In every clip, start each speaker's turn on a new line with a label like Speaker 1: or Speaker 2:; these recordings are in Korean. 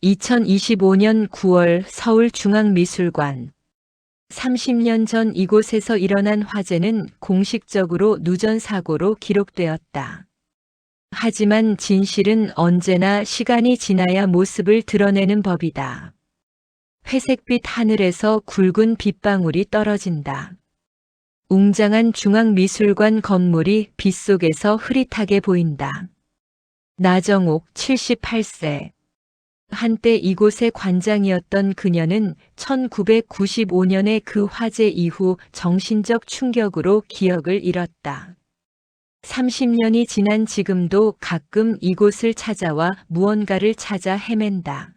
Speaker 1: 2025년 9월 서울중앙미술관. 30년 전 이곳에서 일어난 화재는 공식적으로 누전사고로 기록되었다. 하지만 진실은 언제나 시간이 지나야 모습을 드러내는 법이다. 회색빛 하늘에서 굵은 빗방울이 떨어진다. 웅장한 중앙미술관 건물이 빗속에서 흐릿하게 보인다. 나정옥 78세. 한때 이곳의 관장이었던 그녀는 1995년의 그 화재 이후 정신적 충격으로 기억을 잃었다. 30년이 지난 지금도 가끔 이곳을 찾아와 무언가를 찾아 헤맨다.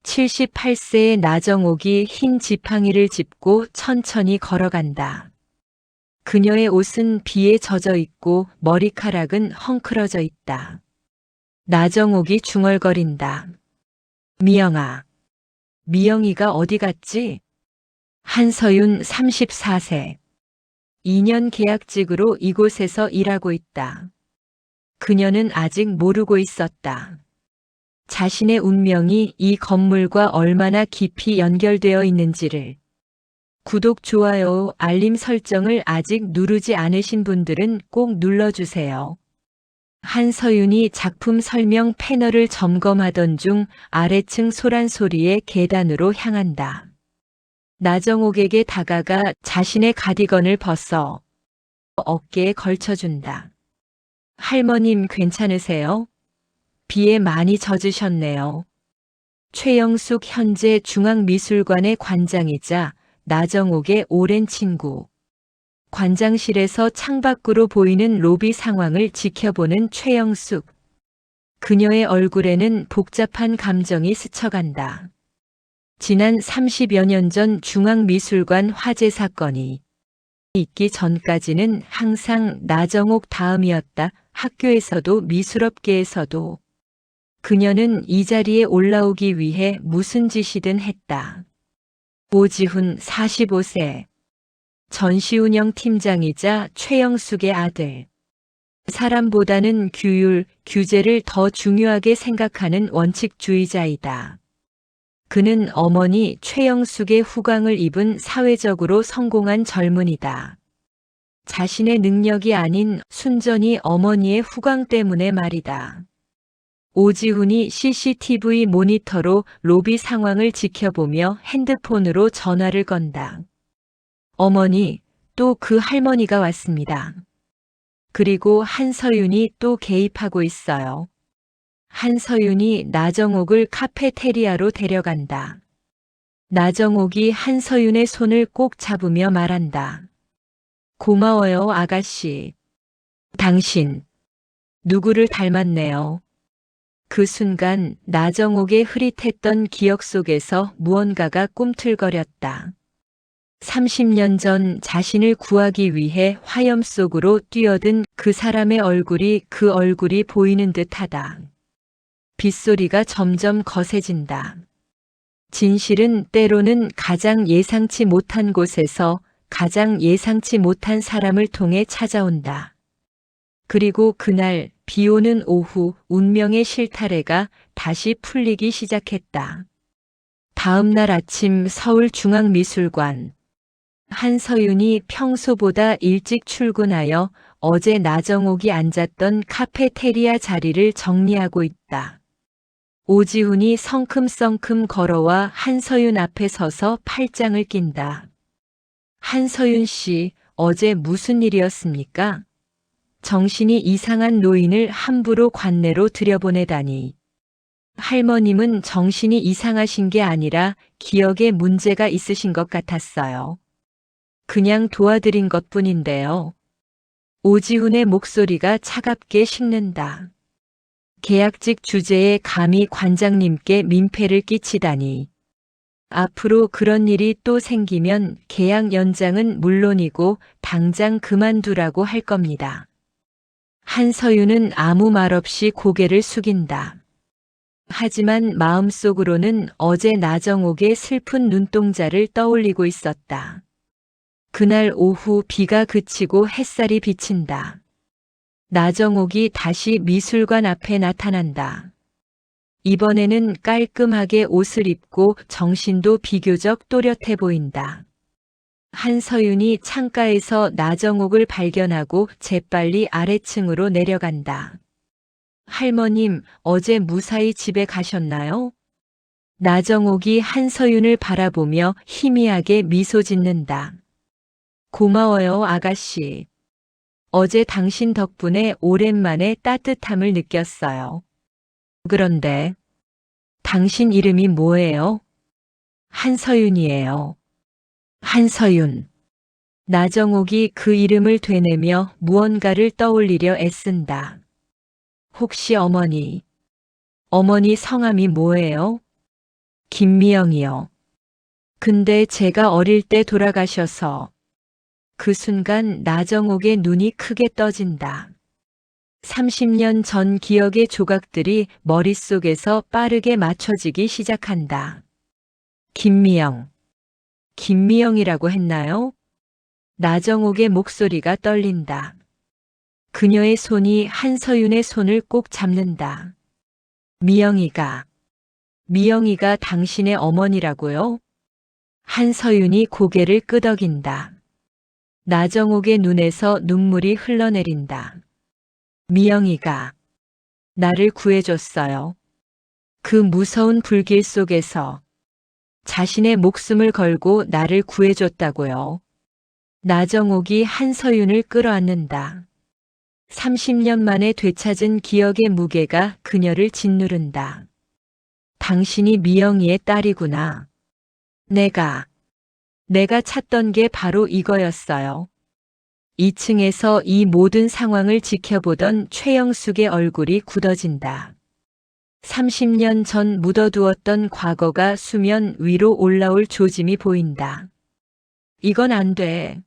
Speaker 1: 78세의 나정옥이 흰 지팡이를 짚고 천천히 걸어간다. 그녀의 옷은 비에 젖어 있고 머리카락은 헝클어져 있다. 나정옥이 중얼거린다. 미영아. 미영이가 어디 갔지? 한서윤 34세. 2년 계약직으로 이곳에서 일하고 있다. 그녀는 아직 모르고 있었다. 자신의 운명이 이 건물과 얼마나 깊이 연결되어 있는지를. 구독, 좋아요, 알림 설정을 아직 누르지 않으신 분들은 꼭 눌러주세요. 한서윤이 작품 설명 패널을 점검하던 중 아래층 소란소리의 계단으로 향한다. 나정옥에게 다가가 자신의 가디건을 벗어 어깨에 걸쳐준다. 할머님 괜찮으세요? 비에 많이 젖으셨네요. 최영숙 현재 중앙미술관의 관장이자 나정옥의 오랜 친구. 관장실에서 창밖으로 보이는 로비 상황을 지켜보는 최영숙. 그녀의 얼굴에는 복잡한 감정이 스쳐간다. 지난 30여 년 전 중앙미술관 화재 사건이 있기 전까지는 항상 나정옥 다음이었다. 학교에서도 미술업계에서도. 그녀는 이 자리에 올라오기 위해 무슨 짓이든 했다. 오지훈 45세. 전시운영 팀장이자 최영숙의 아들. 사람보다는 규율, 규제를 더 중요하게 생각하는 원칙주의자이다. 그는 어머니 최영숙의 후광을 입은 사회적으로 성공한 젊은이다. 자신의 능력이 아닌 순전히 어머니의 후광 때문에 말이다. 오지훈이 CCTV 모니터로 로비 상황을 지켜보며 핸드폰으로 전화를 건다. 어머니, 또 그 할머니가 왔습니다. 그리고 한서윤이 또 개입하고 있어요. 한서윤이 나정옥을 카페테리아로 데려간다. 나정옥이 한서윤의 손을 꼭 잡으며 말한다. 고마워요, 아가씨. 당신, 누구를 닮았네요. 그 순간 나정옥의 흐릿했던 기억 속에서 무언가가 꿈틀거렸다. 30년 전 자신을 구하기 위해 화염 속으로 뛰어든 그 사람의 얼굴이 그 얼굴이 보이는 듯하다. 빗소리가 점점 거세진다. 진실은 때로는 가장 예상치 못한 곳에서 가장 예상치 못한 사람을 통해 찾아온다. 그리고 그날 비 오는 오후 운명의 실타래가 다시 풀리기 시작했다. 다음 날 아침 서울중앙미술관. 한서윤이 평소보다 일찍 출근하여 어제 나정옥이 앉았던 카페테리아 자리를 정리하고 있다. 오지훈이 성큼성큼 걸어와 한서윤 앞에 서서 팔짱을 낀다. 한서윤 씨, 어제 무슨 일이었습니까? 정신이 이상한 노인을 함부로 관내로 들여보내다니. 할머님은 정신이 이상하신 게 아니라 기억에 문제가 있으신 것 같았어요. 그냥 도와드린 것뿐인데요. 오지훈의 목소리가 차갑게 식는다. 계약직 주제에 감히 관장님께 민폐를 끼치다니. 앞으로 그런 일이 또 생기면 계약 연장은 물론이고 당장 그만두라고 할 겁니다. 한서윤은 아무 말 없이 고개를 숙인다. 하지만 마음속으로는 어제 나정옥의 슬픈 눈동자를 떠올리고 있었다. 그날 오후 비가 그치고 햇살이 비친다. 나정옥이 다시 미술관 앞에 나타난다. 이번에는 깔끔하게 옷을 입고 정신도 비교적 또렷해 보인다. 한서윤이 창가에서 나정옥을 발견하고 재빨리 아래층으로 내려간다. 할머님, 어제 무사히 집에 가셨나요? 나정옥이 한서윤을 바라보며 희미하게 미소 짓는다. 고마워요, 아가씨. 어제 당신 덕분에 오랜만에 따뜻함을 느꼈어요. 그런데 당신 이름이 뭐예요? 한서윤이에요. 한서윤. 나정옥이 그 이름을 되뇌며 무언가를 떠올리려 애쓴다. 혹시 어머니 성함이 뭐예요? 김미영이요. 근데 제가 어릴 때 돌아가셔서. 그 순간 나정옥의 눈이 크게 떠진다. 30년 전 기억의 조각들이 머릿속에서 빠르게 맞춰지기 시작한다. 김미영이라고 했나요? 나정옥의 목소리가 떨린다. 그녀의 손이 한서윤의 손을 꼭 잡는다. 미영이가 당신의 어머니라고요? 한서윤이 고개를 끄덕인다. 나정옥의 눈에서 눈물이 흘러내린다. 미영이가 나를 구해줬어요. 그 무서운 불길 속에서 자신의 목숨을 걸고 나를 구해줬다고요. 나정옥이 한서윤을 끌어안는다. 30년 만에 되찾은 기억의 무게가 그녀를 짓누른다. 당신이 미영이의 딸이구나. 내가 찾던 게 바로 이거였어요. 2층에서 이 모든 상황을 지켜보던 최영숙의 얼굴이 굳어진다. 30년 전 묻어두었던 과거가 수면 위로 올라올 조짐이 보인다. 이건 안 돼.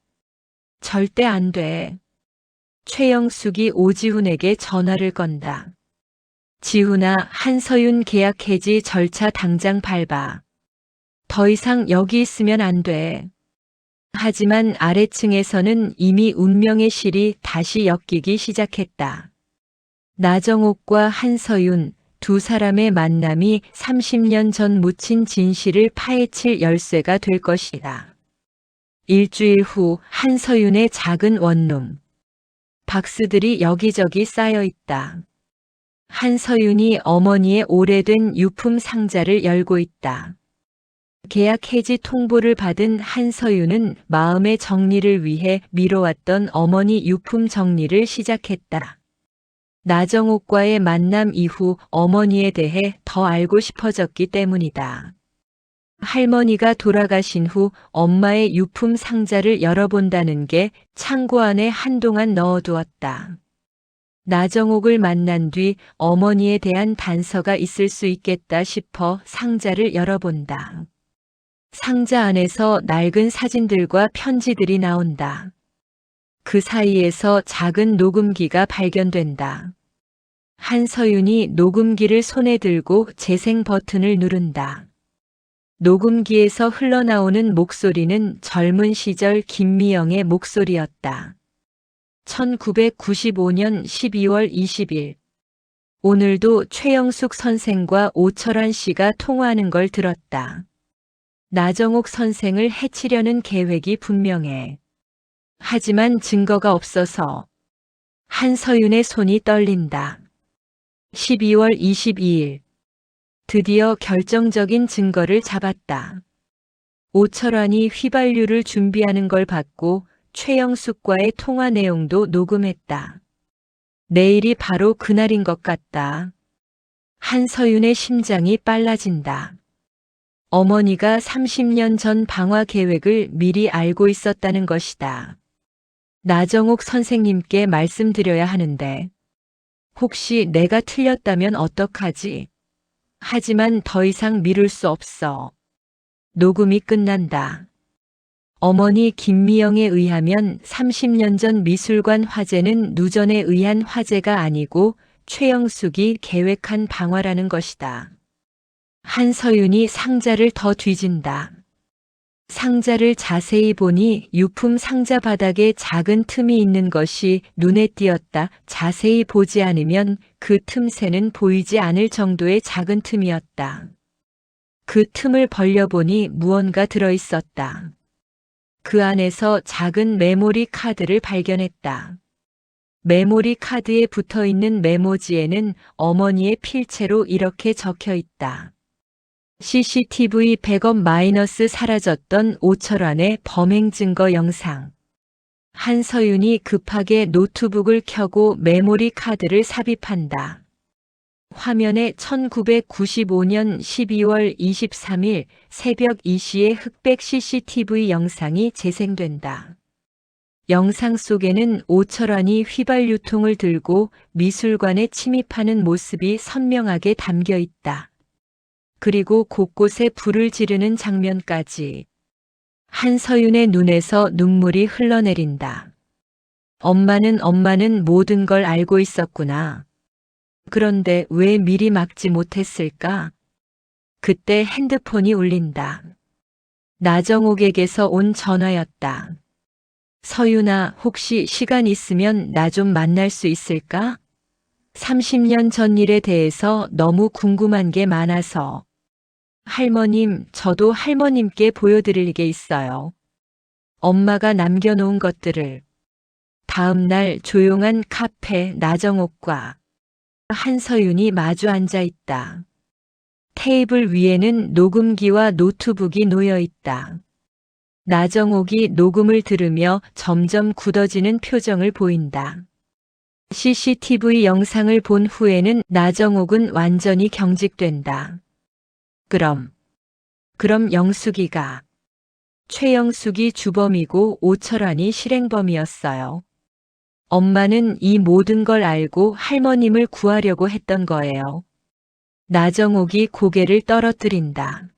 Speaker 1: 절대 안 돼. 최영숙이 오지훈에게 전화를 건다. 지훈아, 한서윤 계약 해지 절차 당장 밟아. 더 이상 여기 있으면 안 돼. 하지만 아래층에서는 이미 운명의 실이 다시 엮이기 시작했다. 나정옥과 한서윤 두 사람의 만남이 30년 전 묻힌 진실을 파헤칠 열쇠가 될 것이다. 일주일 후 한서윤의 작은 원룸. 박스들이 여기저기 쌓여 있다. 한서윤이 어머니의 오래된 유품 상자를 열고 있다. 계약 해지 통보를 받은 한서윤은 마음의 정리를 위해 미뤄왔던 어머니 유품 정리를 시작했다. 나정옥과의 만남 이후 어머니에 대해 더 알고 싶어졌기 때문이다. 할머니가 돌아가신 후 엄마의 유품 상자를 열어본다는 게 창고 안에 한동안 넣어두었다. 나정옥을 만난 뒤 어머니에 대한 단서가 있을 수 있겠다 싶어 상자를 열어본다. 상자 안에서 낡은 사진들과 편지들이 나온다. 그 사이에서 작은 녹음기가 발견된다. 한서윤이 녹음기를 손에 들고 재생 버튼을 누른다. 녹음기에서 흘러나오는 목소리는 젊은 시절 김미영의 목소리였다. 1995년 12월 20일. 오늘도 최영숙 선생과 오철환 씨가 통화하는 걸 들었다. 나정옥 선생을 해치려는 계획이 분명해. 하지만 증거가 없어서. 한서윤의 손이 떨린다. 12월 22일. 드디어 결정적인 증거를 잡았다. 오철환이 휘발유를 준비하는 걸 봤고 최영숙과의 통화 내용도 녹음했다. 내일이 바로 그날인 것 같다. 한서윤의 심장이 빨라진다. 어머니가 30년 전 방화 계획을 미리 알고 있었다는 것이다. 나정옥 선생님께 말씀드려야 하는데 혹시 내가 틀렸다면 어떡하지? 하지만 더 이상 미룰 수 없어. 녹음이 끝난다. 어머니 김미영에 의하면 30년 전 미술관 화재는 누전에 의한 화재가 아니고 최영숙이 계획한 방화라는 것이다. 한서윤이 상자를 더 뒤진다. 상자를 자세히 보니 유품 상자 바닥에 작은 틈이 있는 것이 눈에 띄었다. 자세히 보지 않으면 그 틈새는 보이지 않을 정도의 작은 틈이었다. 그 틈을 벌려보니 무언가 들어있었다. 그 안에서 작은 메모리 카드를 발견했다. 메모리 카드에 붙어 있는 메모지에는 어머니의 필체로 이렇게 적혀 있다. CCTV 백업 마이너스 사라졌던 오철환의 범행 증거 영상. 한서윤이 급하게 노트북을 켜고 메모리 카드를 삽입한다. 화면에 1995년 12월 23일 새벽 2시의 흑백 CCTV 영상이 재생된다. 영상 속에는 오철환이 휘발유통을 들고 미술관에 침입하는 모습이 선명하게 담겨 있다. 그리고 곳곳에 불을 지르는 장면까지. 한서윤의 눈에서 눈물이 흘러내린다. 엄마는 모든 걸 알고 있었구나. 그런데 왜 미리 막지 못했을까? 그때 핸드폰이 울린다. 나정옥에게서 온 전화였다. 서윤아, 혹시 시간 있으면 나 좀 만날 수 있을까? 30년 전 일에 대해서 너무 궁금한 게 많아서. 할머님, 저도 할머님께 보여드릴 게 있어요. 엄마가 남겨놓은 것들을. 다음 날 조용한 카페 나정옥과 한서윤이 마주 앉아 있다. 테이블 위에는 녹음기와 노트북이 놓여 있다. 나정옥이 녹음을 들으며 점점 굳어지는 표정을 보인다. CCTV 영상을 본 후에는 나정옥은 완전히 경직된다. 그럼 영숙이가 최영숙이 주범이고 오철환이 실행범이었어요. 엄마는 이 모든 걸 알고 할머님을 구하려고 했던 거예요. 나정옥이 고개를 떨어뜨린다.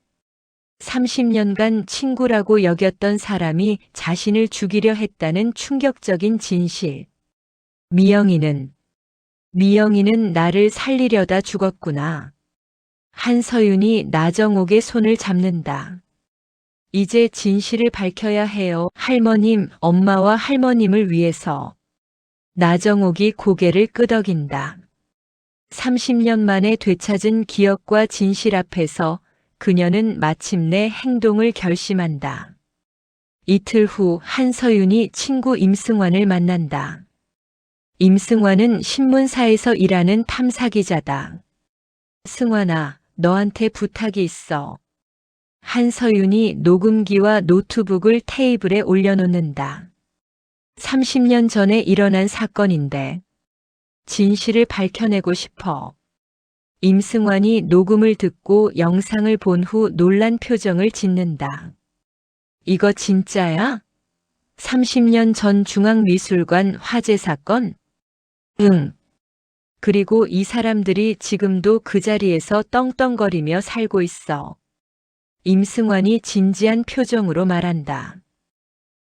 Speaker 1: 30년간 친구라고 여겼던 사람이 자신을 죽이려 했다는 충격적인 진실. 미영이는 나를 살리려다 죽었구나. 한서윤이 나정옥의 손을 잡는다. 이제 진실을 밝혀야 해요. 할머님, 엄마와 할머님을 위해서. 나정옥이 고개를 끄덕인다. 30년 만에 되찾은 기억과 진실 앞에서 그녀는 마침내 행동을 결심한다. 이틀 후 한서윤이 친구 임승환을 만난다. 임승환은 신문사에서 일하는 탐사기자다. 승환아, 너한테 부탁이 있어. 한서윤이 녹음기와 노트북을 테이블에 올려놓는다. 30년 전에 일어난 사건인데 진실을 밝혀내고 싶어. 임승환이 녹음을 듣고 영상을 본 후 놀란 표정을 짓는다. 이거 진짜야? 30년 전 중앙미술관 화재 사건? 응. 그리고 이 사람들이 지금도 그 자리에서 떵떵거리며 살고 있어. 임승환이 진지한 표정으로 말한다.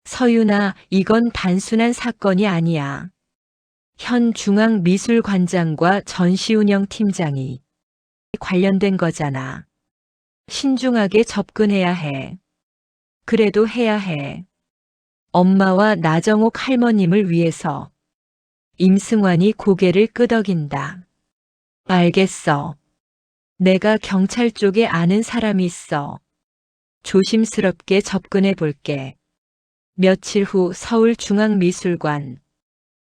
Speaker 1: 서윤아, 이건 단순한 사건이 아니야. 현 중앙미술관장과 전시운영 팀장이 관련된 거잖아. 신중하게 접근해야 해. 그래도 해야 해. 엄마와 나정옥 할머님을 위해서. 임승환이 고개를 끄덕인다. 알겠어. 내가 경찰 쪽에 아는 사람이 있어. 조심스럽게 접근해 볼게. 며칠 후 서울중앙미술관.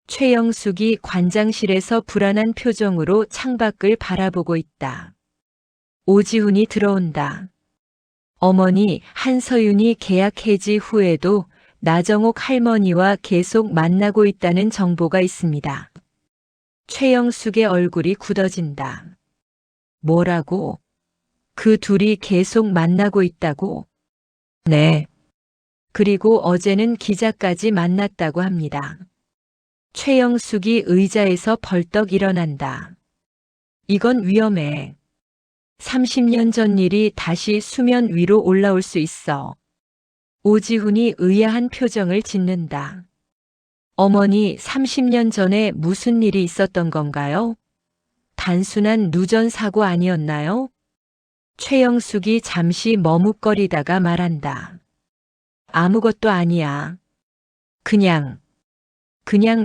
Speaker 1: 최영숙이 관장실에서 불안한 표정으로 창밖을 바라보고 있다. 오지훈이 들어온다. 어머니, 한서윤이 계약 해지 후에도 나정옥 할머니와 계속 만나고 있다는 정보가 있습니다. 최영숙의 얼굴이 굳어진다. 뭐라고? 그 둘이 계속 만나고 있다고? 네. 그리고 어제는 기자까지 만났다고 합니다. 최영숙이 의자에서 벌떡 일어난다. 이건 위험해. 30년 전 일이 다시 수면 위로 올라올 수 있어. 오지훈이 의아한 표정을 짓는다. 어머니, 30년 전에 무슨 일이 있었던 건가요? 단순한 누전 사고 아니었나요? 최영숙이 잠시 머뭇거리다가 말한다. 아무것도 아니야. 그냥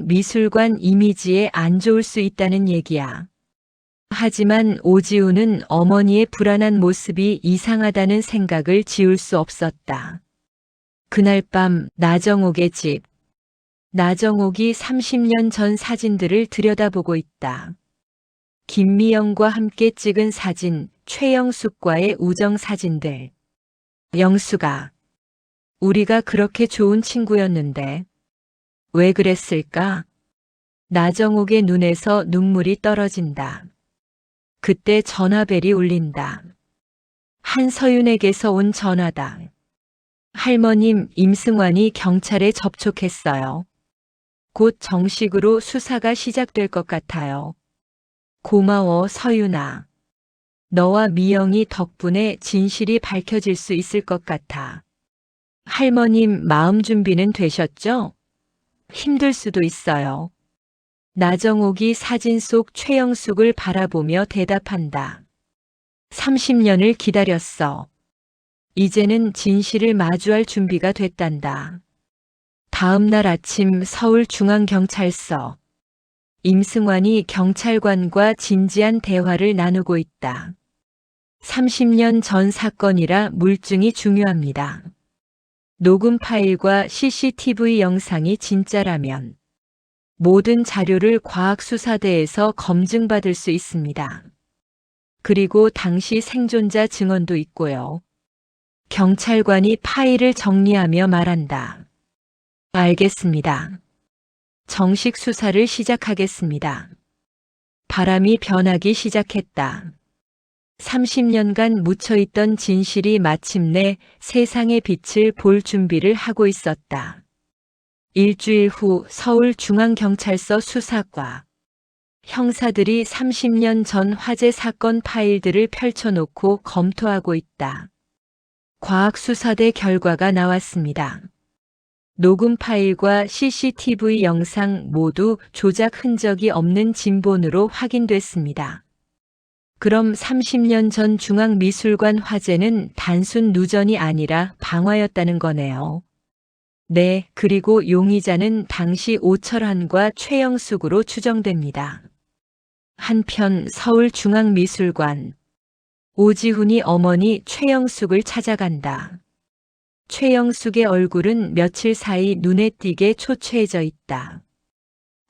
Speaker 1: 미술관 이미지에 안 좋을 수 있다는 얘기야. 하지만 오지우는 어머니의 불안한 모습이 이상하다는 생각을 지울 수 없었다. 그날 밤 나정옥의 집. 나정옥이 30년 전 사진들을 들여다보고 있다. 김미영과 함께 찍은 사진, 최영숙과의 우정 사진들. 영숙아, 우리가 그렇게 좋은 친구였는데 왜 그랬을까? 나정옥의 눈에서 눈물이 떨어진다. 그때 전화벨이 울린다. 한서윤에게서 온 전화다. 할머님, 임승환이 경찰에 접촉했어요. 곧 정식으로 수사가 시작될 것 같아요. 고마워, 서윤아. 너와 미영이 덕분에 진실이 밝혀질 수 있을 것 같아. 할머님, 마음 준비는 되셨죠? 힘들 수도 있어요. 나정옥이 사진 속 최영숙을 바라보며 대답한다. 30년을 기다렸어. 이제는 진실을 마주할 준비가 됐단다. 다음 날 아침 서울중앙경찰서. 임승환이 경찰관과 진지한 대화를 나누고 있다. 30년 전 사건이라 물증이 중요합니다. 녹음 파일과 CCTV 영상이 진짜라면 모든 자료를 과학수사대에서 검증받을 수 있습니다. 그리고 당시 생존자 증언도 있고요. 경찰관이 파일을 정리하며 말한다. 알겠습니다. 정식 수사를 시작하겠습니다. 바람이 변하기 시작했다. 30년간 묻혀있던 진실이 마침내 세상의 빛을 볼 준비를 하고 있었다. 일주일 후 서울중앙경찰서 수사과. 형사들이 30년 전 화재 사건 파일들을 펼쳐놓고 검토하고 있다. 과학수사대 결과가 나왔습니다. 녹음 파일과 CCTV 영상 모두 조작 흔적이 없는 진본으로 확인됐습니다. 그럼 30년 전 중앙미술관 화재는 단순 누전이 아니라 방화였다는 거네요. 네, 그리고 용의자는 당시 오철환과 최영숙으로 추정됩니다. 한편 서울중앙미술관. 오지훈이 어머니 최영숙을 찾아간다. 최영숙의 얼굴은 며칠 사이 눈에 띄게 초췌해져 있다.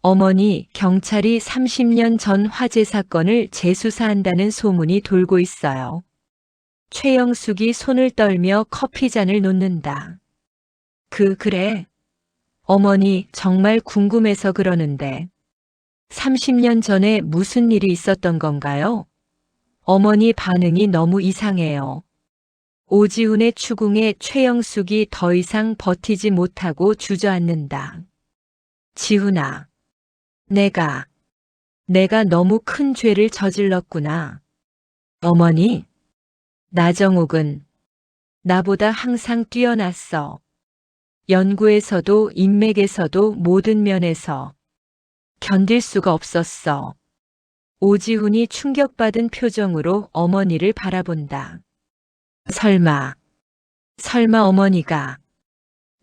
Speaker 1: 어머니, 경찰이 30년 전 화재 사건을 재수사한다는 소문이 돌고 있어요. 최영숙이 손을 떨며 커피잔을 놓는다. 그래. 어머니, 정말 궁금해서 그러는데 30년 전에 무슨 일이 있었던 건가요? 어머니 반응이 너무 이상해요. 오지훈의 추궁에 최영숙이 더 이상 버티지 못하고 주저앉는다. 지훈아, 내가 너무 큰 죄를 저질렀구나. 어머니, 나정옥은 나보다 항상 뛰어났어. 연구에서도 인맥에서도 모든 면에서 견딜 수가 없었어. 오지훈이 충격받은 표정으로 어머니를 바라본다. 설마 어머니가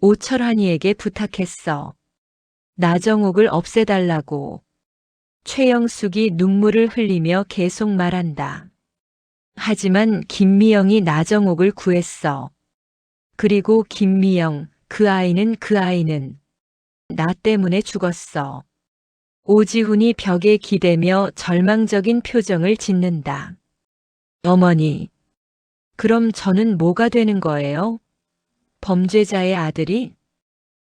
Speaker 1: 오철환이에게 부탁했어. 나정옥을 없애달라고. 최영숙이 눈물을 흘리며 계속 말한다. 하지만 김미영이 나정옥을 구했어. 그리고 김미영, 그 아이는 나 때문에 죽었어. 오지훈이 벽에 기대며 절망적인 표정을 짓는다. 어머니, 그럼 저는 뭐가 되는 거예요? 범죄자의 아들이?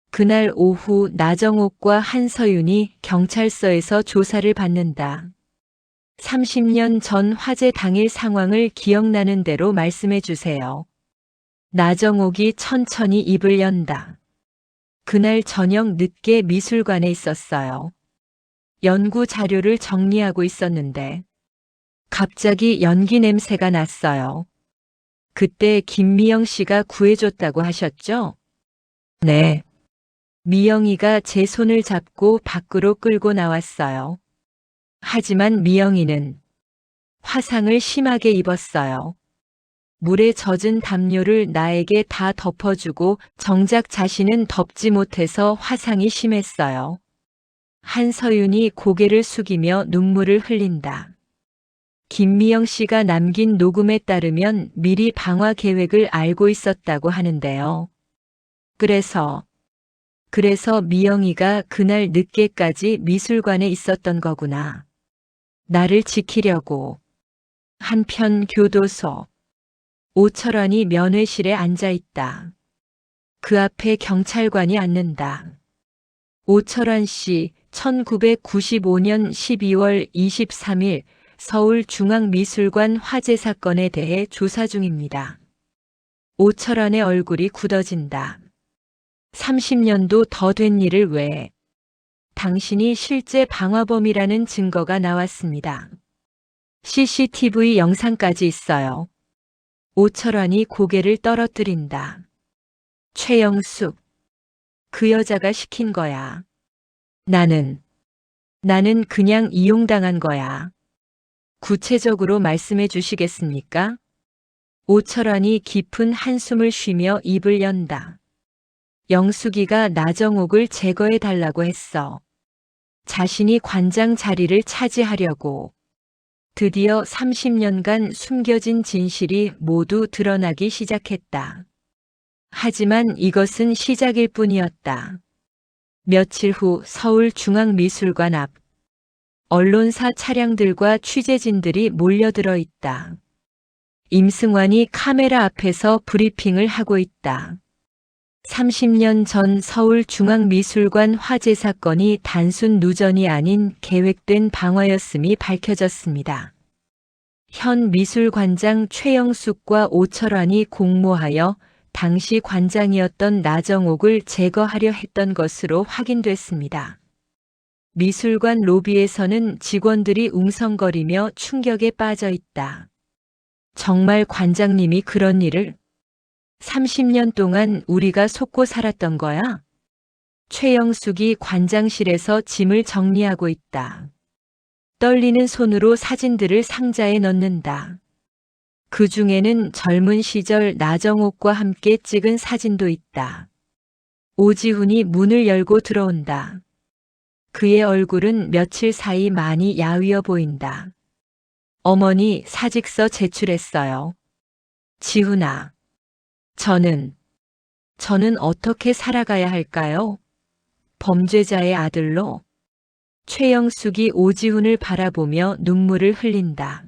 Speaker 1: 그날 오후 나정옥과 한서윤이 경찰서에서 조사를 받는다. 30년 전 화재 당일 상황을 기억나는 대로 말씀해 주세요. 나정옥이 천천히 입을 연다. 그날 저녁 늦게 미술관에 있었어요. 연구 자료를 정리하고 있었는데 갑자기 연기 냄새가 났어요. 그때 김미영 씨가 구해줬다고 하셨죠? 네. 미영이가 제 손을 잡고 밖으로 끌고 나왔어요. 하지만 미영이는 화상을 심하게 입었어요. 물에 젖은 담요를 나에게 다 덮어주고 정작 자신은 덮지 못해서 화상이 심했어요. 한서윤이 고개를 숙이며 눈물을 흘린다. 김미영 씨가 남긴 녹음에 따르면 미리 방화 계획을 알고 있었다고 하는데요. 그래서 미영이가 그날 늦게까지 미술관에 있었던 거구나. 나를 지키려고. 한편 교도소. 오철환이 면회실에 앉아 있다. 그 앞에 경찰관이 앉는다. 오철환 씨, 1995년 12월 23일 서울중앙미술관 화재 사건에 대해 조사 중입니다. 오철환의 얼굴이 굳어진다. 30년도 더 된 일을 왜? 당신이 실제 방화범이라는 증거가 나왔습니다. CCTV 영상까지 있어요. 오철환이 고개를 떨어뜨린다. 최영숙. 그 여자가 시킨 거야. 나는 그냥 이용당한 거야. 구체적으로 말씀해 주시겠습니까? 오철환이 깊은 한숨을 쉬며 입을 연다. 영숙이가 나정옥을 제거해 달라고 했어. 자신이 관장 자리를 차지하려고. 드디어 30년간 숨겨진 진실이 모두 드러나기 시작했다. 하지만 이것은 시작일 뿐이었다. 며칠 후 서울중앙미술관 앞. 언론사 차량들과 취재진들이 몰려들어 있다. 임승환이 카메라 앞에서 브리핑을 하고 있다. 30년 전 서울중앙미술관 화재 사건이 단순 누전이 아닌 계획된 방화였음이 밝혀졌습니다. 현 미술관장 최영숙과 오철환이 공모하여 당시 관장이었던 나정옥을 제거하려 했던 것으로 확인됐습니다. 미술관 로비에서는 직원들이 웅성거리며 충격에 빠져 있다. 정말 관장님이 그런 일을? 30년 동안 우리가 속고 살았던 거야? 최영숙이 관장실에서 짐을 정리하고 있다. 떨리는 손으로 사진들을 상자에 넣는다. 그 중에는 젊은 시절 나정옥과 함께 찍은 사진도 있다. 오지훈이 문을 열고 들어온다. 그의 얼굴은 며칠 사이 많이 야위어 보인다. 어머니, 사직서 제출했어요. 지훈아. 저는 어떻게 살아가야 할까요? 범죄자의 아들로. 최영숙이 오지훈을 바라보며 눈물을 흘린다.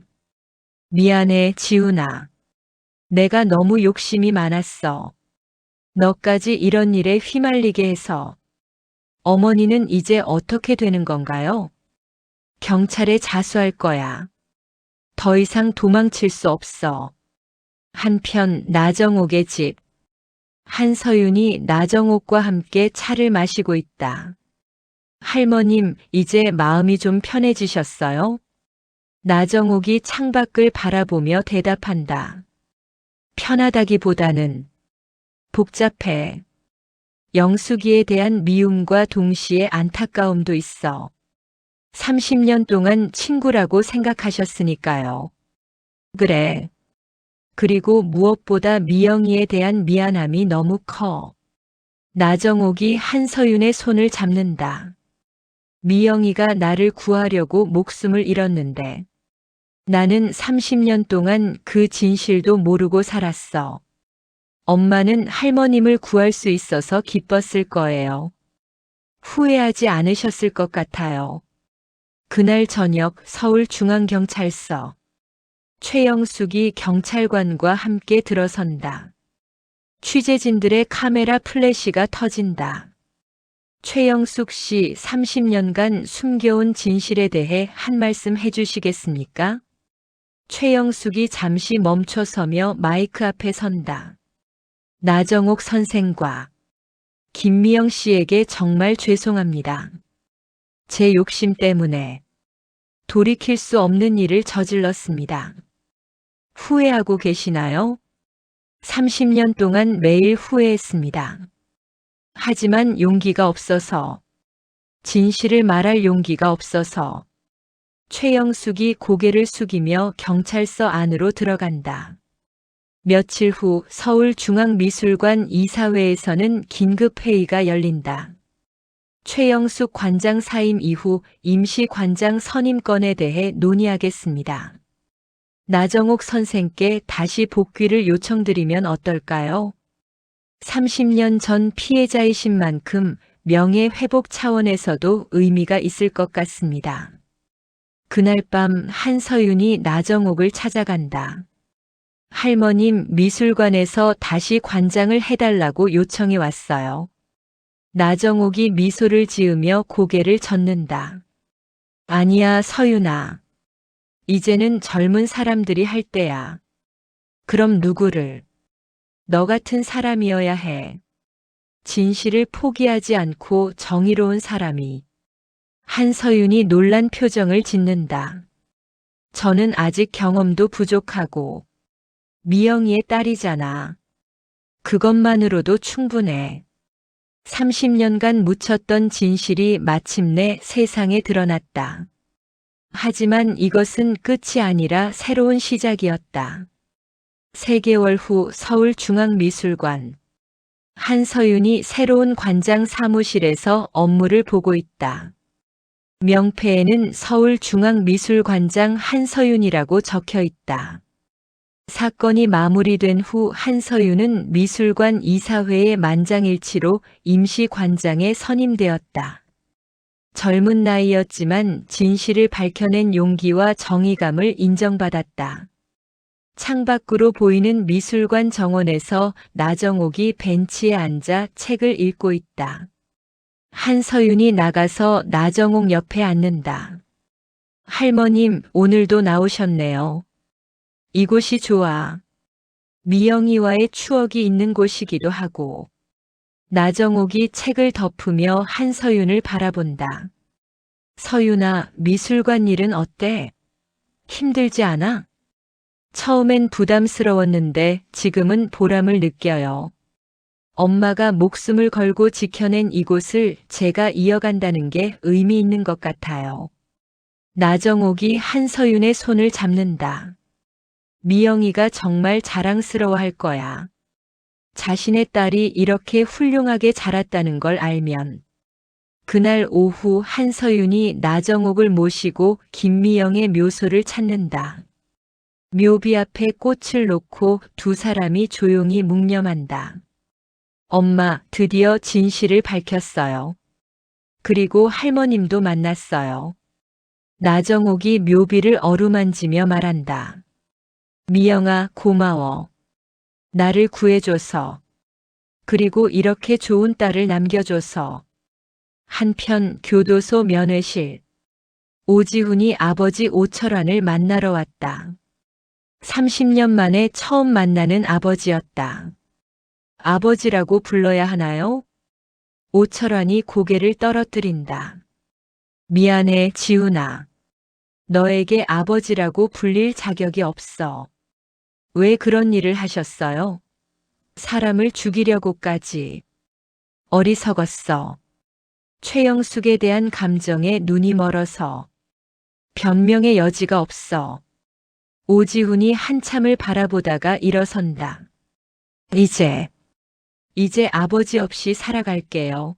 Speaker 1: 미안해, 지훈아. 내가 너무 욕심이 많았어. 너까지 이런 일에 휘말리게 해서. 어머니는 이제 어떻게 되는 건가요? 경찰에 자수할 거야. 더 이상 도망칠 수 없어. 한편 나정옥의 집. 한서윤이 나정옥과 함께 차를 마시고 있다. 할머님, 이제 마음이 좀 편해지셨어요? 나정옥이 창밖을 바라보며 대답한다. 편하다기보다는 복잡해. 영숙이에 대한 미움과 동시에 안타까움도 있어. 30년 동안 친구라고 생각하셨으니까요. 그래. 그리고 무엇보다 미영이에 대한 미안함이 너무 커. 나정옥이 한서윤의 손을 잡는다. 미영이가 나를 구하려고 목숨을 잃었는데 나는 30년 동안 그 진실도 모르고 살았어. 엄마는 할머님을 구할 수 있어서 기뻤을 거예요. 후회하지 않으셨을 것 같아요. 그날 저녁 서울중앙경찰서. 최영숙이 경찰관과 함께 들어선다. 취재진들의 카메라 플래시가 터진다. 최영숙 씨, 30년간 숨겨온 진실에 대해 한 말씀 해주시겠습니까? 최영숙이 잠시 멈춰서며 마이크 앞에 선다. 나정옥 선생과 김미영 씨에게 정말 죄송합니다. 제 욕심 때문에 돌이킬 수 없는 일을 저질렀습니다. 후회하고 계시나요? 30년 동안 매일 후회했습니다. 하지만 용기가 없어서, 진실을 말할 용기가 없어서. 최영숙이 고개를 숙이며 경찰서 안으로 들어간다. 며칠 후 서울중앙미술관 이사회에서는 긴급회의가 열린다. 최영숙 관장 사임 이후 임시 관장 선임건에 대해 논의하겠습니다. 나정옥 선생께 다시 복귀를 요청드리면 어떨까요? 30년 전 피해자이신 만큼 명예회복 차원에서도 의미가 있을 것 같습니다. 그날 밤 한서윤이 나정옥을 찾아간다. 할머님, 미술관에서 다시 관장을 해달라고 요청이 왔어요. 나정옥이 미소를 지으며 고개를 젓는다. 아니야, 서윤아. 이제는 젊은 사람들이 할 때야. 그럼 누구를? 너 같은 사람이어야 해. 진실을 포기하지 않고 정의로운 사람이. 한서윤이 놀란 표정을 짓는다. 저는 아직 경험도 부족하고 미영이의 딸이잖아. 그것만으로도 충분해. 30년간 묻혔던 진실이 마침내 세상에 드러났다. 하지만 이것은 끝이 아니라 새로운 시작이었다. 3개월 후 서울중앙미술관. 한서윤이 새로운 관장 사무실에서 업무를 보고 있다. 명패에는 서울중앙미술관장 한서윤이라고 적혀 있다. 사건이 마무리된 후 한서윤은 미술관 이사회의 만장일치로 임시관장에 선임되었다. 젊은 나이였지만 진실을 밝혀낸 용기와 정의감을 인정받았다. 창밖으로 보이는 미술관 정원에서 나정옥이 벤치에 앉아 책을 읽고 있다. 한서윤이 나가서 나정옥 옆에 앉는다. 할머님, 오늘도 나오셨네요. 이곳이 좋아. 미영이와의 추억이 있는 곳이기도 하고. 나정옥이 책을 덮으며 한서윤을 바라본다. 서윤아, 미술관 일은 어때? 힘들지 않아? 처음엔 부담스러웠는데 지금은 보람을 느껴요. 엄마가 목숨을 걸고 지켜낸 이곳을 제가 이어간다는 게 의미 있는 것 같아요. 나정옥이 한서윤의 손을 잡는다. 미영이가 정말 자랑스러워할 거야. 자신의 딸이 이렇게 훌륭하게 자랐다는 걸 알면. 그날 오후 한서윤이 나정옥을 모시고 김미영의 묘소를 찾는다. 묘비 앞에 꽃을 놓고 두 사람이 조용히 묵념한다. 엄마, 드디어 진실을 밝혔어요. 그리고 할머님도 만났어요. 나정옥이 묘비를 어루만지며 말한다. 미영아, 고마워. 나를 구해줘서. 그리고 이렇게 좋은 딸을 남겨줘서. 한편 교도소 면회실. 오지훈이 아버지 오철환을 만나러 왔다. 30년 만에 처음 만나는 아버지였다. 아버지라고 불러야 하나요? 오철환이 고개를 떨어뜨린다. 미안해, 지훈아. 너에게 아버지라고 불릴 자격이 없어. 왜 그런 일을 하셨어요? 사람을 죽이려고까지. 어리석었어. 최영숙에 대한 감정에 눈이 멀어서. 변명의 여지가 없어. 오지훈이 한참을 바라보다가 일어선다. 이제 아버지 없이 살아갈게요.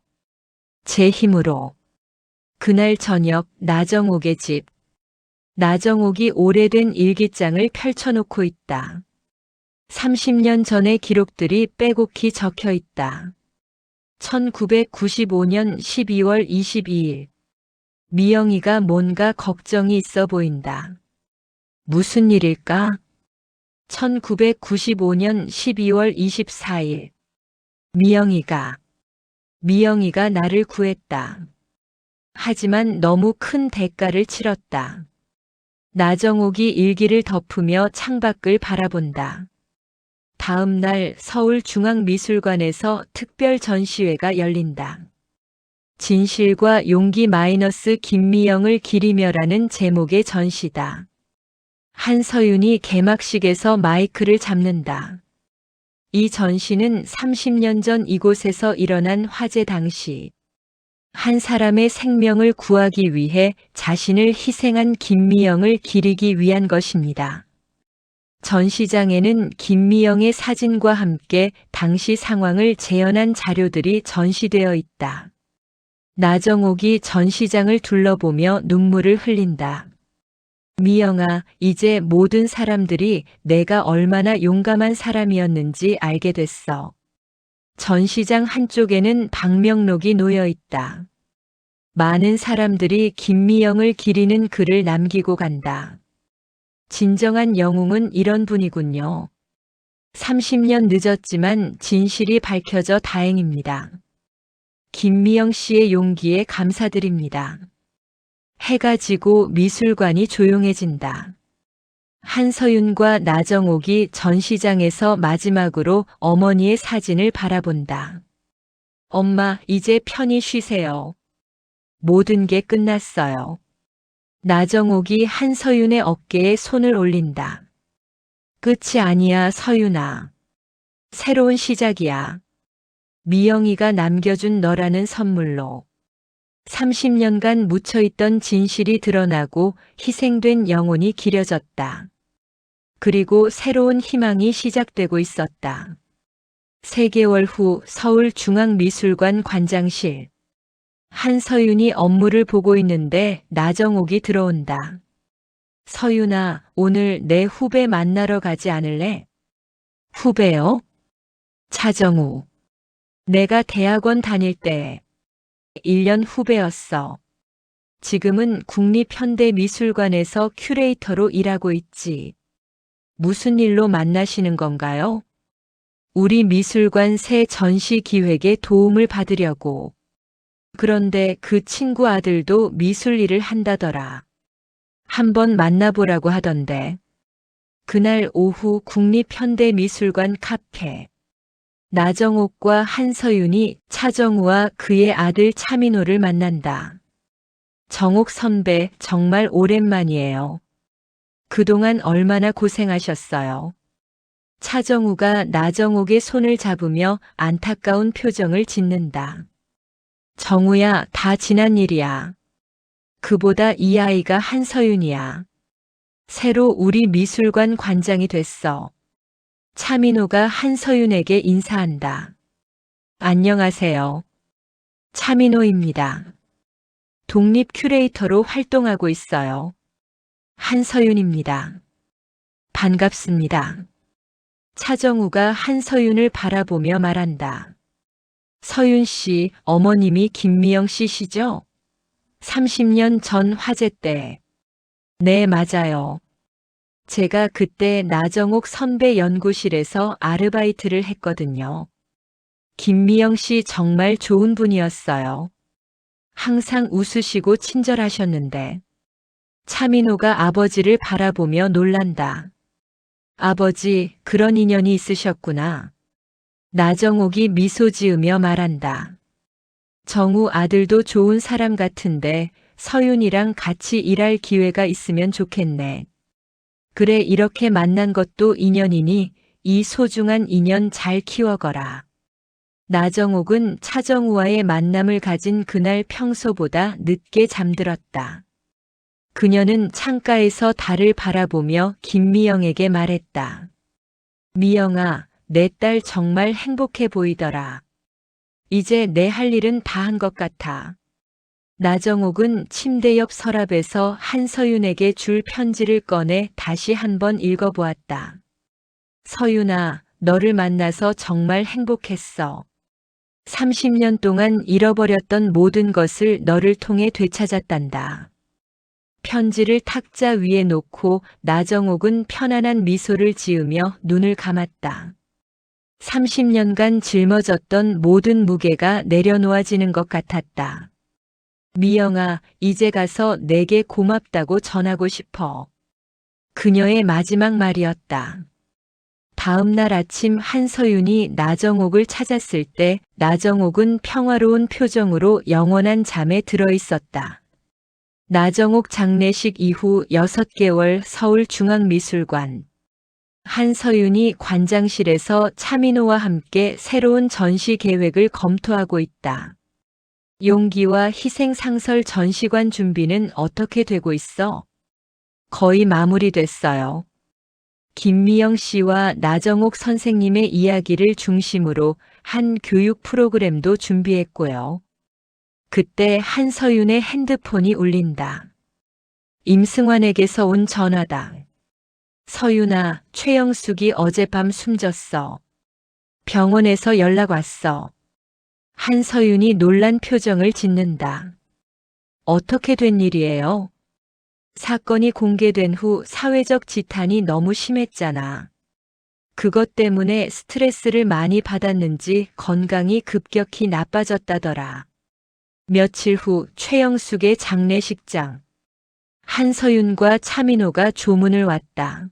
Speaker 1: 제 힘으로. 그날 저녁 나정옥의 집. 나정옥이 오래된 일기장을 펼쳐놓고 있다. 30년 전의 기록들이 빼곡히 적혀 있다. 1995년 12월 22일. 미영이가 뭔가 걱정이 있어 보인다. 무슨 일일까? 1995년 12월 24일. 미영이가 나를 구했다. 하지만 너무 큰 대가를 치렀다. 나정옥이 일기를 덮으며 창밖을 바라본다. 다음 날 서울중앙미술관에서 특별 전시회가 열린다. 진실과 용기 - 김미영을 기리며라는 제목의 전시다. 한서윤이 개막식에서 마이크를 잡는다. 이 전시는 30년 전 이곳에서 일어난 화재 당시 한 사람의 생명을 구하기 위해 자신을 희생한 김미영을 기리기 위한 것입니다. 전시장에는 김미영의 사진과 함께 당시 상황을 재현한 자료들이 전시되어 있다. 나정옥이 전시장을 둘러보며 눈물을 흘린다. 미영아, 이제 모든 사람들이 내가 얼마나 용감한 사람이었는지 알게 됐어. 전시장 한쪽에는 방명록이 놓여 있다. 많은 사람들이 김미영을 기리는 글을 남기고 간다. 진정한 영웅은 이런 분이군요. 30년 늦었지만 진실이 밝혀져 다행입니다. 김미영 씨의 용기에 감사드립니다. 해가 지고 미술관이 조용해진다. 한서윤과 나정옥이 전시장에서 마지막으로 어머니의 사진을 바라본다. 엄마, 이제 편히 쉬세요. 모든 게 끝났어요. 나정옥이 한서윤의 어깨에 손을 올린다. 끝이 아니야, 서윤아. 새로운 시작이야. 미영이가 남겨준 너라는 선물로 30년간 묻혀있던 진실이 드러나고 희생된 영혼이 기려졌다. 그리고 새로운 희망이 시작되고 있었다. 3개월 후 서울중앙미술관 관장실. 한서윤이 업무를 보고 있는데 나정옥이 들어온다. 서윤아, 오늘 내 후배 만나러 가지 않을래? 후배요? 차정우. 내가 대학원 다닐 때 1년 후배였어. 지금은 국립현대미술관에서 큐레이터로 일하고 있지. 무슨 일로 만나시는 건가요? 우리 미술관 새 전시 기획에 도움을 받으려고. 그런데 그 친구 아들도 미술 일을 한다더라. 한번 만나보라고 하던데. 그날 오후 국립현대미술관 카페. 나정옥과 한서윤이 차정우와 그의 아들 차민호를 만난다. 정옥 선배, 정말 오랜만이에요. 그동안 얼마나 고생하셨어요. 차정우가 나정옥의 손을 잡으며 안타까운 표정을 짓는다. 정우야, 다 지난 일이야. 그보다 이 아이가 한서윤이야. 새로 우리 미술관 관장이 됐어. 차민호가 한서윤에게 인사한다. 안녕하세요. 차민호입니다. 독립 큐레이터로 활동하고 있어요. 한서윤입니다. 반갑습니다. 차정우가 한서윤을 바라보며 말한다. 서윤 씨, 어머님이 김미영 씨시죠? 30년 전 화재 때. 네, 맞아요. 제가 그때 나정옥 선배 연구실에서 아르바이트를 했거든요. 김미영 씨 정말 좋은 분이었어요. 항상 웃으시고 친절하셨는데. 차민호가 아버지를 바라보며 놀란다. 아버지, 그런 인연이 있으셨구나. 나정옥이 미소 지으며 말한다. 정우 아들도 좋은 사람 같은데 서윤이랑 같이 일할 기회가 있으면 좋겠네. 그래, 이렇게 만난 것도 인연이니 이 소중한 인연 잘 키워거라. 나정옥은 차정우와의 만남을 가진 그날 평소보다 늦게 잠들었다. 그녀는 창가에서 달을 바라보며 김미영에게 말했다. 미영아, 내 딸 정말 행복해 보이더라. 이제 내 할 일은 다 한 것 같아. 나정옥은 침대 옆 서랍에서 한서윤에게 줄 편지를 꺼내 다시 한번 읽어보았다. 서윤아, 너를 만나서 정말 행복했어. 30년 동안 잃어버렸던 모든 것을 너를 통해 되찾았단다. 편지를 탁자 위에 놓고 나정옥은 편안한 미소를 지으며 눈을 감았다. 30년간 짊어졌던 모든 무게가 내려놓아지는 것 같았다. 미영아, 이제 가서 내게 고맙다고 전하고 싶어. 그녀의 마지막 말이었다. 다음 날 아침 한서윤이 나정옥을 찾았을 때 나정옥은 평화로운 표정으로 영원한 잠에 들어 있었다. 나정옥 장례식 이후 6개월 서울중앙미술관. 한서윤이 관장실에서 차민호와 함께 새로운 전시 계획을 검토하고 있다. 용기와 희생 상설 전시관 준비는 어떻게 되고 있어? 거의 마무리됐어요. 김미영 씨와 나정옥 선생님의 이야기를 중심으로 한 교육 프로그램도 준비했고요. 그때 한서윤의 핸드폰이 울린다. 임승환에게서 온 전화다. 서윤아, 최영숙이 어젯밤 숨졌어. 병원에서 연락 왔어. 한서윤이 놀란 표정을 짓는다. 어떻게 된 일이에요? 사건이 공개된 후 사회적 지탄이 너무 심했잖아. 그것 때문에 스트레스를 많이 받았는지 건강이 급격히 나빠졌다더라. 며칠 후 최영숙의 장례식장. 한서윤과 차민호가 조문을 왔다.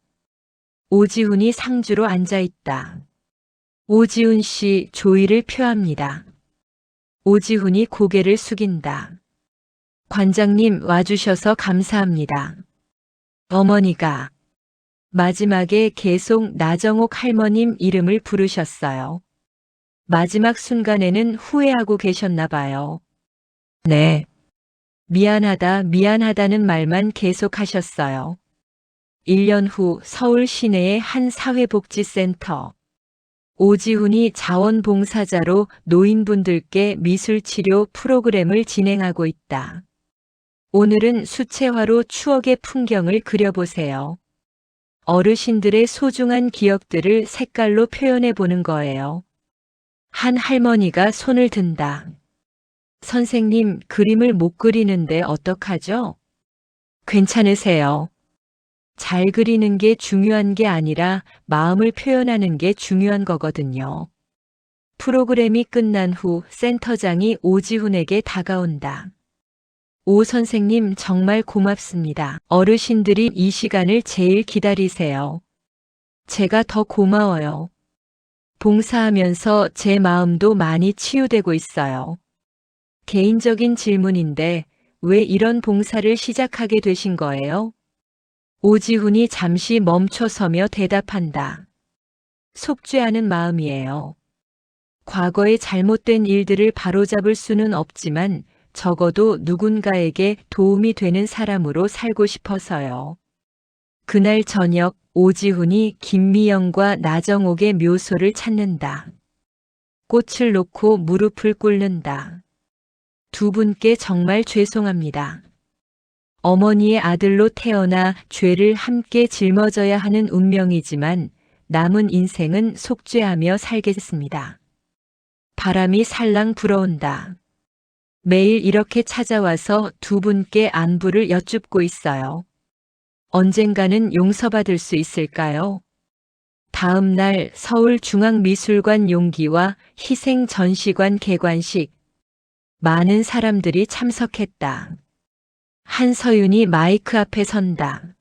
Speaker 1: 오지훈이 상주로 앉아있다. 오지훈 씨 조의를 표합니다. 오지훈이 고개를 숙인다. 관장님 와주셔서 감사합니다. 어머니가 마지막에 계속 나정옥 할머님 이름을 부르셨어요. 마지막 순간에는 후회하고 계셨나 봐요. 네. 미안하다는 말만 계속하셨어요. 1년 후 서울 시내의 한 사회복지센터. 오지훈이 자원봉사자로 노인분들께 미술치료 프로그램을 진행하고 있다. 오늘은 수채화로 추억의 풍경을 그려보세요. 어르신들의 소중한 기억들을 색깔로 표현해 보는 거예요. 한 할머니가 손을 든다. 선생님, 그림을 못 그리는데 어떡하죠? 괜찮으세요. 잘 그리는 게 중요한 게 아니라 마음을 표현하는 게 중요한 거거든요. 프로그램이 끝난 후 센터장이 오지훈에게 다가온다. 오 선생님 정말 고맙습니다. 어르신들이 이 시간을 제일 기다리세요. 제가 더 고마워요. 봉사하면서 제 마음도 많이 치유되고 있어요. 개인적인 질문인데 왜 이런 봉사를 시작하게 되신 거예요? 오지훈이 잠시 멈춰서며 대답한다. 속죄하는 마음이에요. 과거의 잘못된 일들을 바로잡을 수는 없지만 적어도 누군가에게 도움이 되는 사람으로 살고 싶어서요. 그날 저녁 오지훈이 김미영과 나정옥의 묘소를 찾는다. 꽃을 놓고 무릎을 꿇는다. 두 분께 정말 죄송합니다. 어머니의 아들로 태어나 죄를 함께 짊어져야 하는 운명이지만 남은 인생은 속죄하며 살겠습니다. 바람이 살랑 불어온다. 매일 이렇게 찾아와서 두 분께 안부를 여쭙고 있어요. 언젠가는 용서받을 수 있을까요? 다음 날 서울중앙미술관 용기와 희생전시관 개관식. 많은 사람들이 참석했다. 한서윤이 마이크 앞에 선다.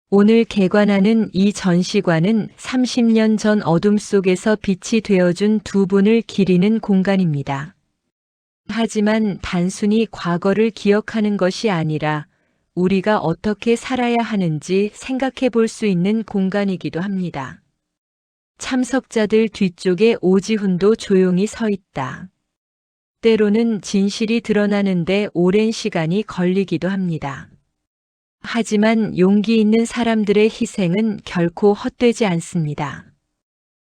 Speaker 1: 오늘 개관하는 이 전시관은 30년 전 어둠 속에서 빛이 되어준 두 분을 기리는 공간입니다. 하지만 단순히 과거를 기억하는 것이 아니라 우리가 어떻게 살아야 하는지 생각해 볼 수 있는 공간이기도 합니다. 참석자들 뒤쪽에 오지훈도 조용히 서 있다. 때로는 진실이 드러나는데 오랜 시간이 걸리기도 합니다. 하지만 용기 있는 사람들의 희생은 결코 헛되지 않습니다.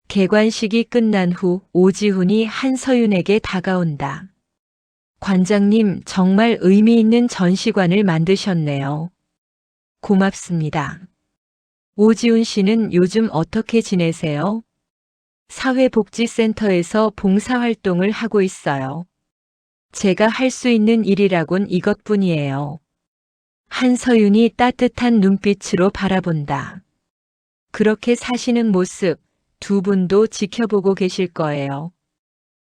Speaker 1: 개관식이 끝난 후 오지훈이 한서윤에게 다가온다. 관장님, 정말 의미 있는 전시관을 만드셨네요. 고맙습니다. 오지훈 씨는 요즘 어떻게 지내세요? 사회복지센터에서 봉사활동을 하고 있어요. 제가 할 수 있는 일이라곤 이것뿐이에요. 한서윤이 따뜻한 눈빛으로 바라본다. 그렇게 사시는 모습 두 분도 지켜보고 계실 거예요.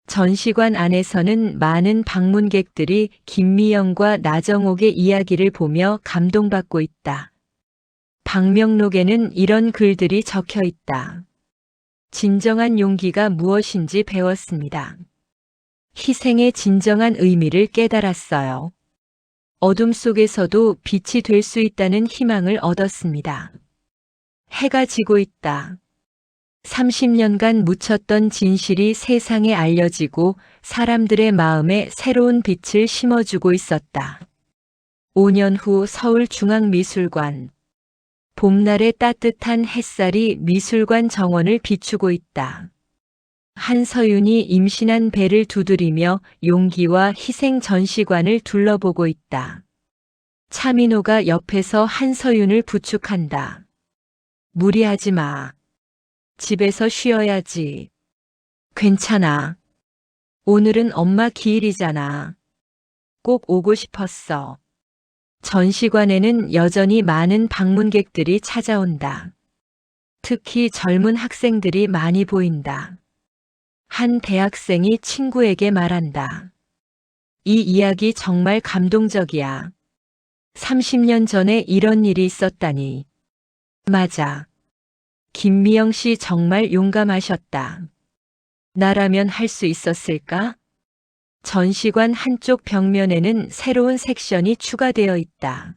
Speaker 1: 전시관 안에서는 많은 방문객들이 김미영과 나정옥의 이야기를 보며 감동받고 있다. 방명록에는 이런 글들이 적혀 있다. 진정한 용기가 무엇인지 배웠습니다. 희생의 진정한 의미를 깨달았어요. 어둠 속에서도 빛이 될 수 있다는 희망을 얻었습니다. 해가 지고 있다. 30년간 묻혔던 진실이 세상에 알려지고 사람들의 마음에 새로운 빛을 심어주고 있었다. 5년 후 서울중앙미술관. 봄날의 따뜻한 햇살이 미술관 정원을 비추고 있다. 한서윤이 임신한 배를 두드리며 용기와 희생 전시관을 둘러보고 있다. 차민호가 옆에서 한서윤을 부축한다. 무리하지 마. 집에서 쉬어야지. 괜찮아. 오늘은 엄마 기일이잖아. 꼭 오고 싶었어. 전시관에는 여전히 많은 방문객들이 찾아온다. 특히 젊은 학생들이 많이 보인다. 한 대학생이 친구에게 말한다. 이 이야기 정말 감동적이야. 30년 전에 이런 일이 있었다니. 맞아. 김미영 씨 정말 용감하셨다. 나라면 할 수 있었을까? 전시관 한쪽 벽면에는 새로운 섹션이 추가되어 있다.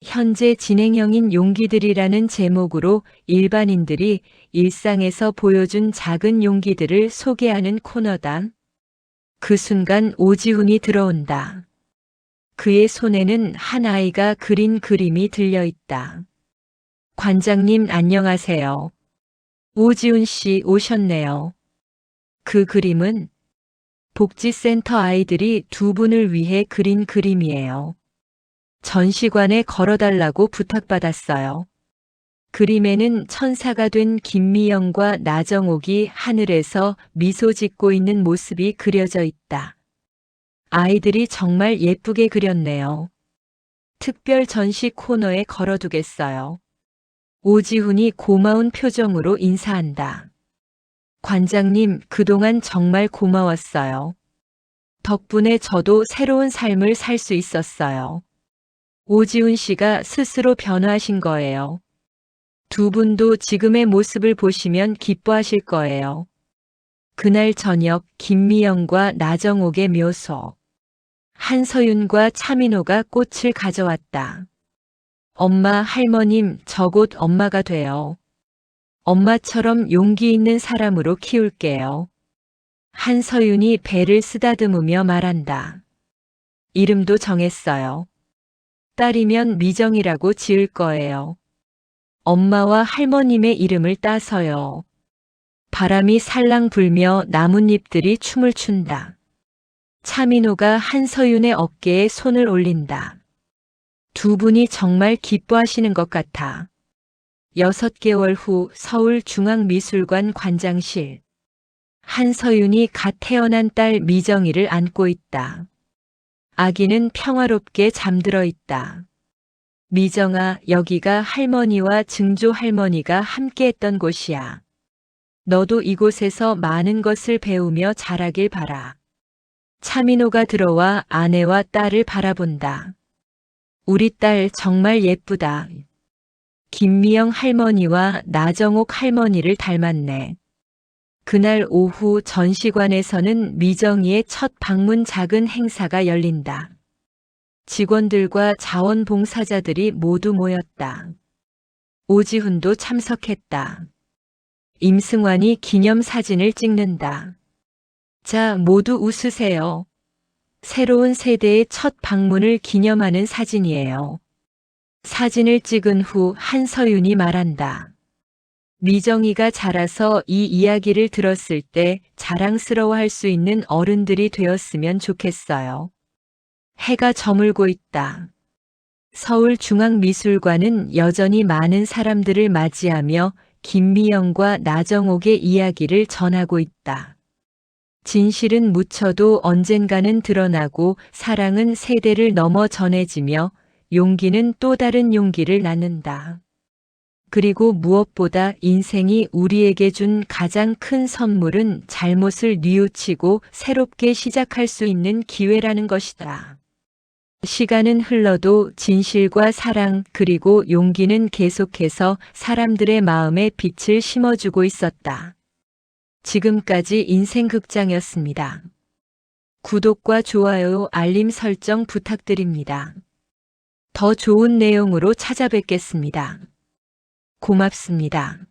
Speaker 1: 현재 진행형인 용기들이라는 제목으로 일반인들이 일상에서 보여준 작은 용기들을 소개하는 코너다. 그 순간 오지훈이 들어온다. 그의 손에는 한 아이가 그린 그림이 들려 있다. 관장님 안녕하세요. 오지훈 씨 오셨네요. 그 그림은 복지센터 아이들이 두 분을 위해 그린 그림이에요. 전시관에 걸어달라고 부탁받았어요. 그림에는 천사가 된 김미영과 나정옥이 하늘에서 미소 짓고 있는 모습이 그려져 있다. 아이들이 정말 예쁘게 그렸네요. 특별 전시 코너에 걸어두겠어요. 오지훈이 고마운 표정으로 인사한다. 관장님, 그동안 정말 고마웠어요. 덕분에 저도 새로운 삶을 살 수 있었어요. 오지훈 씨가 스스로 변화하신 거예요. 두 분도 지금의 모습을 보시면 기뻐하실 거예요. 그날 저녁 김미영과 나정옥의 묘소. 한서윤과 차민호가 꽃을 가져왔다. 엄마, 할머님, 저 곧 엄마가 돼요. 엄마처럼 용기 있는 사람으로 키울게요. 한서윤이 배를 쓰다듬으며 말한다. 이름도 정했어요. 딸이면 미정이라고 지을 거예요. 엄마와 할머님의 이름을 따서요. 바람이 살랑 불며 나뭇잎들이 춤을 춘다. 차민호가 한서윤의 어깨에 손을 올린다. 두 분이 정말 기뻐하시는 것 같아. 6개월 후 서울중앙미술관 관장실. 한서윤이 갓 태어난 딸 미정이를 안고 있다. 아기는 평화롭게 잠들어 있다. 미정아, 여기가 할머니와 증조 할머니가 함께했던 곳이야. 너도 이곳에서 많은 것을 배우며 자라길 바라. 차민호가 들어와 아내와 딸을 바라본다. 우리 딸 정말 예쁘다. 김미영 할머니와 나정옥 할머니를 닮았네. 그날 오후 전시관에서는 미정이의 첫 방문 작은 행사가 열린다. 직원들과 자원봉사자들이 모두 모였다. 오지훈도 참석했다. 임승환이 기념사진을 찍는다. 자, 모두 웃으세요. 새로운 세대의 첫 방문을 기념하는 사진이에요. 사진을 찍은 후 한서윤이 말한다. 미정이가 자라서 이 이야기를 들었을 때 자랑스러워할 수 있는 어른들이 되었으면 좋겠어요. 해가 저물고 있다. 서울중앙미술관은 여전히 많은 사람들을 맞이하며 김미영과 나정옥의 이야기를 전하고 있다. 진실은 묻혀도 언젠가는 드러나고 사랑은 세대를 넘어 전해지며 용기는 또 다른 용기를 낳는다. 그리고 무엇보다 인생이 우리에게 준 가장 큰 선물은 잘못을 뉘우치고 새롭게 시작할 수 있는 기회라는 것이다. 시간은 흘러도 진실과 사랑 그리고 용기는 계속해서 사람들의 마음에 빛을 심어주고 있었다. 지금까지 인생극장이었습니다. 구독과 좋아요, 알림 설정 부탁드립니다. 더 좋은 내용으로 찾아뵙겠습니다. 고맙습니다.